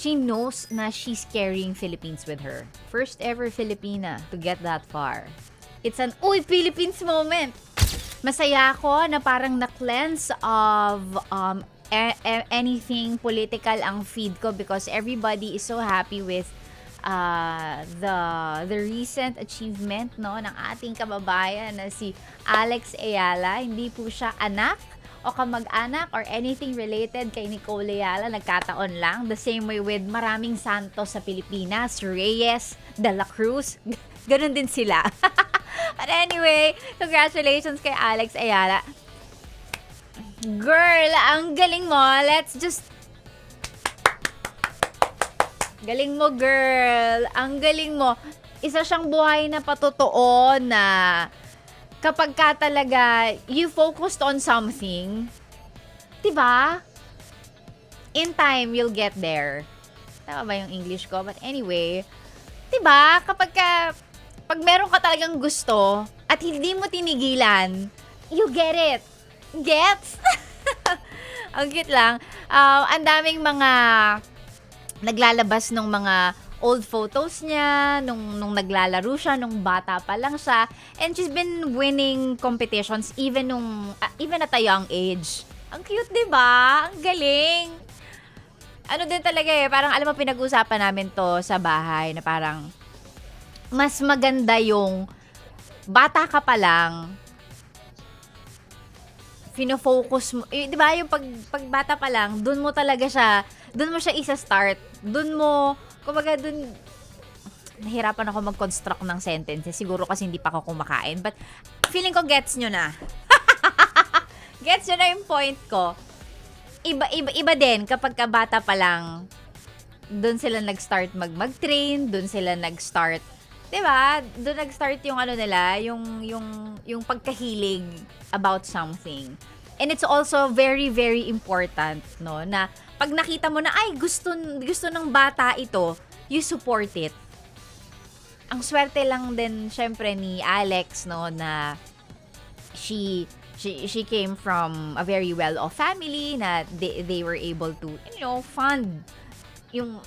she knows na she's carrying Philippines with her. First ever Filipina to get that far. It's an Uy, Philippines moment! Masaya ako na parang na-cleanse of anything political ang feed ko because everybody is so happy with the recent achievement no ng ating kababayan na si Alex Ayala. Hindi po siya anak o kamag-anak or anything related kay Nicole Ayala, nagkataon lang. The same way with maraming santos sa Pilipinas, Reyes, De La Cruz, ganun din sila. But anyway, congratulations kay Alex Ayala. Girl, ang galing mo. Let's just... Galing mo, girl. Ang galing mo. Isa siyang buhay na patotoo na kapag ka talaga you focused on something, diba? In time, you'll get there. Tama ba yung English ko? But anyway, diba? Pag meron ka talagang gusto at hindi mo tinigilan, you get it. Gets? Ang cute lang. Ang daming mga naglalabas ng mga old photos niya, nung naglalaro siya, nung bata pa lang siya. And she's been winning competitions even at a young age. Ang cute, diba? Ang galing. Ano din talaga parang alam mo, pinag-usapan namin to sa bahay na parang mas maganda yung bata ka pa lang, fino-focus mo, di ba yung pag bata pa lang, doon mo siya isa-start, kumbaga nahirapan ako mag-construct ng sentences, siguro kasi hindi pa ako kumakain, but feeling ko gets nyo na. Gets nyo na yung point ko. Iba din kapag ka bata pa lang, doon sila nag-start mag-train, doon sila nag-start, diba? Doon nag-start yung ano nila, yung pagkahilig about something. And it's also very, very important, no? Na pag nakita mo na, ay, gusto ng bata ito, you support it. Ang swerte lang din, syempre, ni Alex, no? Na she came from a very well-off family, na they were able to, fund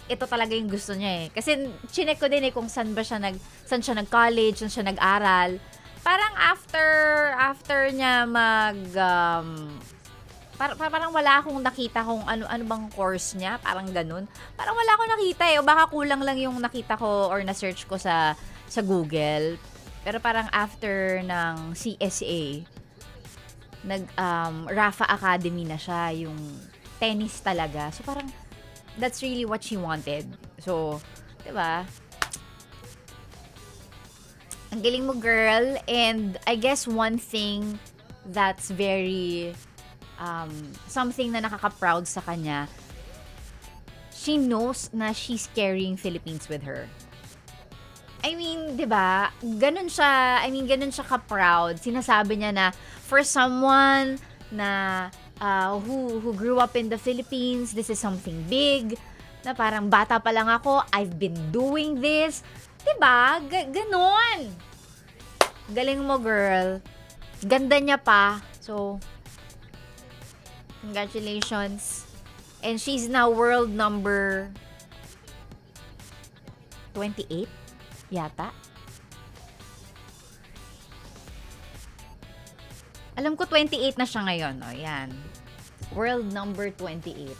ito talaga yung gusto niya Kasi chinek ko din kung saan saan siya nag-college, saan siya nag-aral. Parang after niya parang wala akong nakita kung ano bang course niya, parang ganun. Parang wala akong nakita o baka kulang lang yung nakita ko or na-search ko sa Google. Pero parang after ng CSA, Rafa Academy na siya, yung tennis talaga. So parang that's really what she wanted. So, diba? Ang galing mo, girl. And I guess one thing that's very something na nakaka-proud sa kanya, she knows na she's carrying Philippines with her. I mean, 'di ba? Ganun siya ka-proud. Sinasabi niya na for someone na who grew up in the Philippines, this is something big. Na parang bata pa lang ako, I've been doing this. 'Di ba? Ganon. Galing mo, girl. Ganda niya pa. So, congratulations. And she's now world number 28 yata. Alam ko 28 na siya ngayon, yan. World number 28.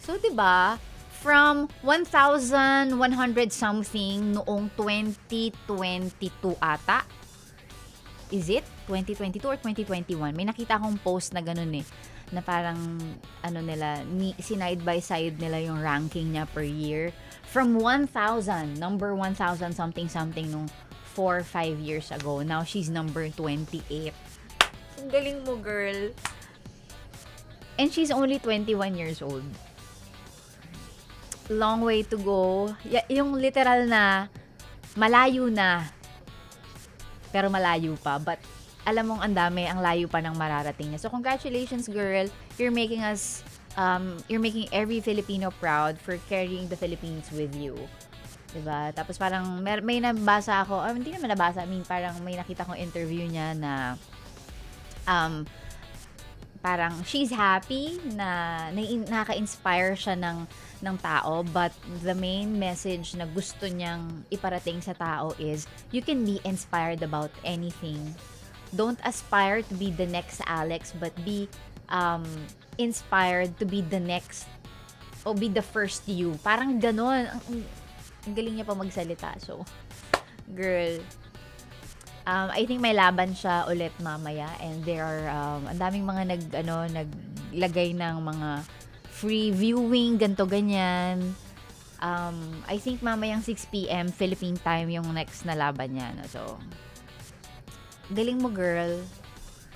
So, 'di ba? From 1,100 something noong 2022 ata. Is it 2022 or 2021? May nakita akong post na ganun na parang side by side nila yung ranking niya per year from 1,000, number 1,000 something nung 4-5 years ago. Now she's number 28. Ang galing mo, girl. And she's only 21 years old. Long way to go. Yung literal na malayo na, pero malayo pa. But alam mong ang layo pa ng mararating niya. So congratulations, girl. You're making every Filipino proud for carrying the Philippines with you. Diba? Tapos parang may nabasa ako, hindi naman nabasa, parang may nakita kong interview niya na parang she's happy na nakaka-inspire siya ng tao, but the main message na gusto niyang iparating sa tao is you can be inspired about anything. Don't aspire to be the next Alex, but be inspired to be the next o be the first you. Parang ganon. Ang galing niya pa magsalita. So, girl, I think may laban siya ulit mamaya, and there are ang daming mga naglagay ng mga free viewing, ganto ganyan. I think mamayang 6 p.m. Philippine time yung next na laban niya. No? So, galing mo, girl.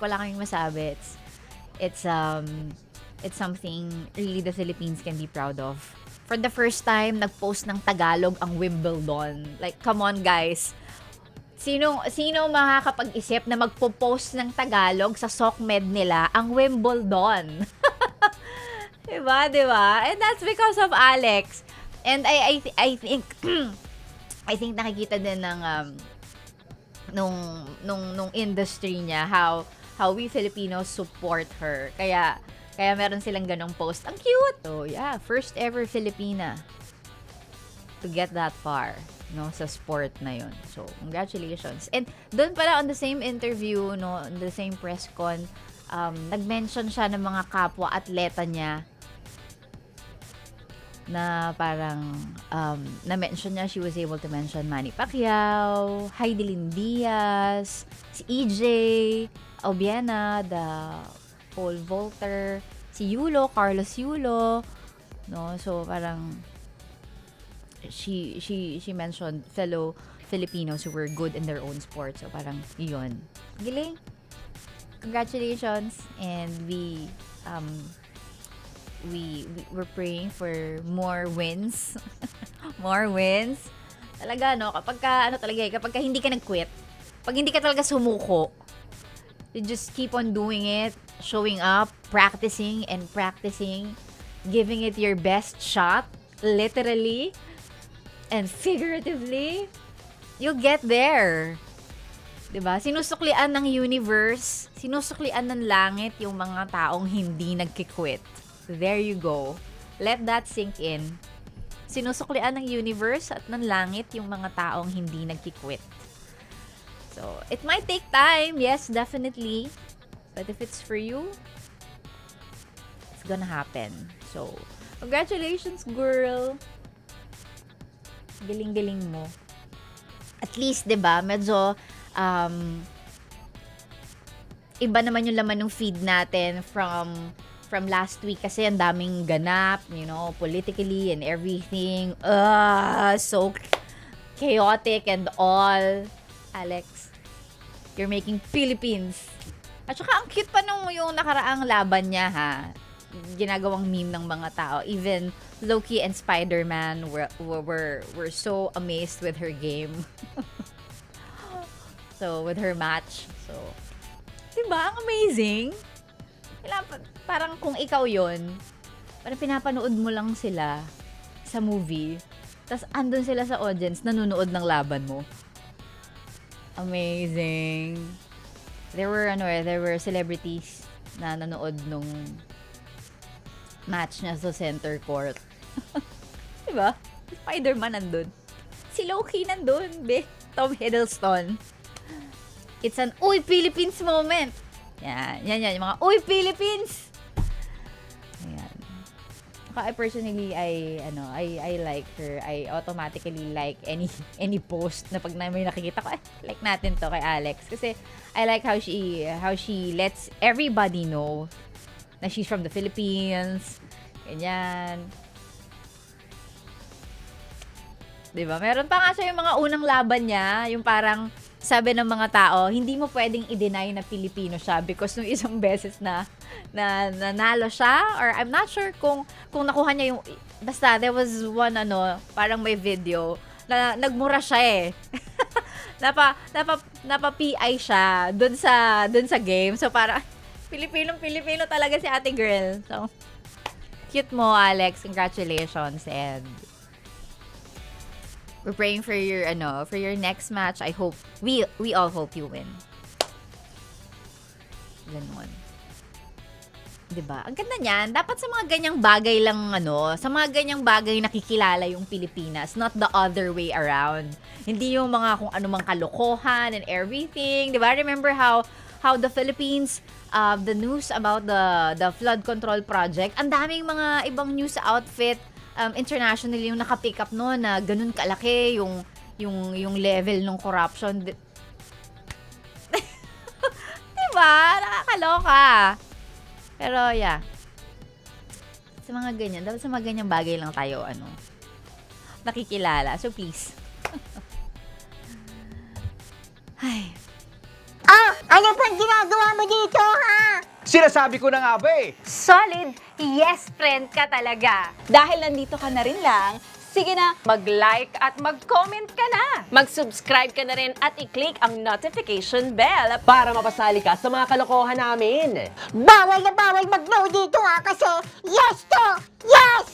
Wala kaming masabi. It's something really the Philippines can be proud of. For the first time, nag-post ng Tagalog ang Wimbledon. Like, come on, guys. Sino makakapag-isip na magpo-post ng Tagalog sa SOCMED nila ang Wimbledon? Diba? And that's because of Alex. And I think I think nakikita din ng nung industry niya how we Filipinos support her. Kaya meron silang ganong post. Ang cute. So, yeah, first ever Filipina to get that far, no, sa sport na yun. So, congratulations. And doon pala on the same interview, no, on the same press con, nag-mention siya ng mga kapwa-atleta niya na parang na-mention niya, she was able to mention Manny Pacquiao, Heidelin Diaz, si EJ Obiena, the Paul Volter, si Yulo, Carlos Yulo, no? So parang she mentioned fellow Filipinos who were good in their own sport. So parang yun. Galing. Congratulations, and we're praying for more wins. More wins. Talaga, no? Kapag hindi ka nag-quit, pag hindi ka talaga sumuko, you just keep on doing it, showing up, practicing, giving it your best shot, literally and figuratively, you'll get there. 'Di ba? Sinusuklian ng universe, sinusuklian ng langit yung mga taong hindi nagki-quit. There you go. Let that sink in. Sinusuklian ng universe at ng langit yung mga taong hindi nagki-quit. So, it might take time, yes, definitely. But if it's for you, it's gonna happen. So, congratulations, girl. Galing-galing mo. At least, 'di ba, medyo iba naman yung laman ng feed natin from last week kasi ang daming ganap, you know, politically and everything. So chaotic and all. Alex, you're making Philippines. At saka ang cute pa nung yung nakaraang laban niya, ha. Ginagawang meme ng mga tao. Even Loki and Spider-Man were so amazed with her game. So, with her match. So, diba? Ang amazing. Parang kung ikaw yon, parang pinapanood mo lang sila sa movie, tas andun sila sa audience, nanonood ng laban mo. Amazing. There were celebrities na nanood nung match niya sa center court. Diba? Spider-Man nandun. Si Loki nandun, be. Tom Hiddleston. It's an Uy Philippines moment. Yan. Yung mga Uy Philippines! Ayan. I personally, I like her. I automatically like any post na pag may nakikita ko, like natin to kay Alex. Kasi I like how she lets everybody know na she's from the Philippines. Ganyan. Diba? Meron pa nga siya yung mga unang laban niya, yung parang sabi ng mga tao, hindi mo pwedeng i-deny na Pilipino siya because nung isang beses na nanalo siya, or I'm not sure kung nakuha niya yung, basta there was one parang may video na nagmura siya eh. Napa-PI siya dun sa game. So parang Pilipino talaga si ate girl. So cute mo, Alex. Congratulations, and we're praying for your next match. I hope we all hope you win. Ganon. 'Di ba? Ang ganda niyan. Dapat sa mga ganyang bagay lang sa mga ganyang bagay nakikilala yung Pilipinas, not the other way around. Hindi yung mga kung anumang kalokohan and everything, 'di ba? Remember how the Philippines, the news about the flood control project, ang daming mga ibang news outfit internationally yung naka-pick up no na ganun kalaki yung level ng corruption. 'Di ba? Nakakaloka. Pero yeah, sa mga ganyan, dapat sa mga ganyang bagay lang tayo, nakikilala. So please. Ay, Ano pang ginagawa mo dito, ha? Sinasabi ko na nga ba eh. Solid yes friend ka talaga. Dahil nandito ka na rin lang, sige na, mag-like at mag-comment ka na. Mag-subscribe ka na rin at i-click ang notification bell. Para mapasali ka sa mga kalokohan namin. Bawal na bawal mag-no dito, ha? Kasi yes to yes!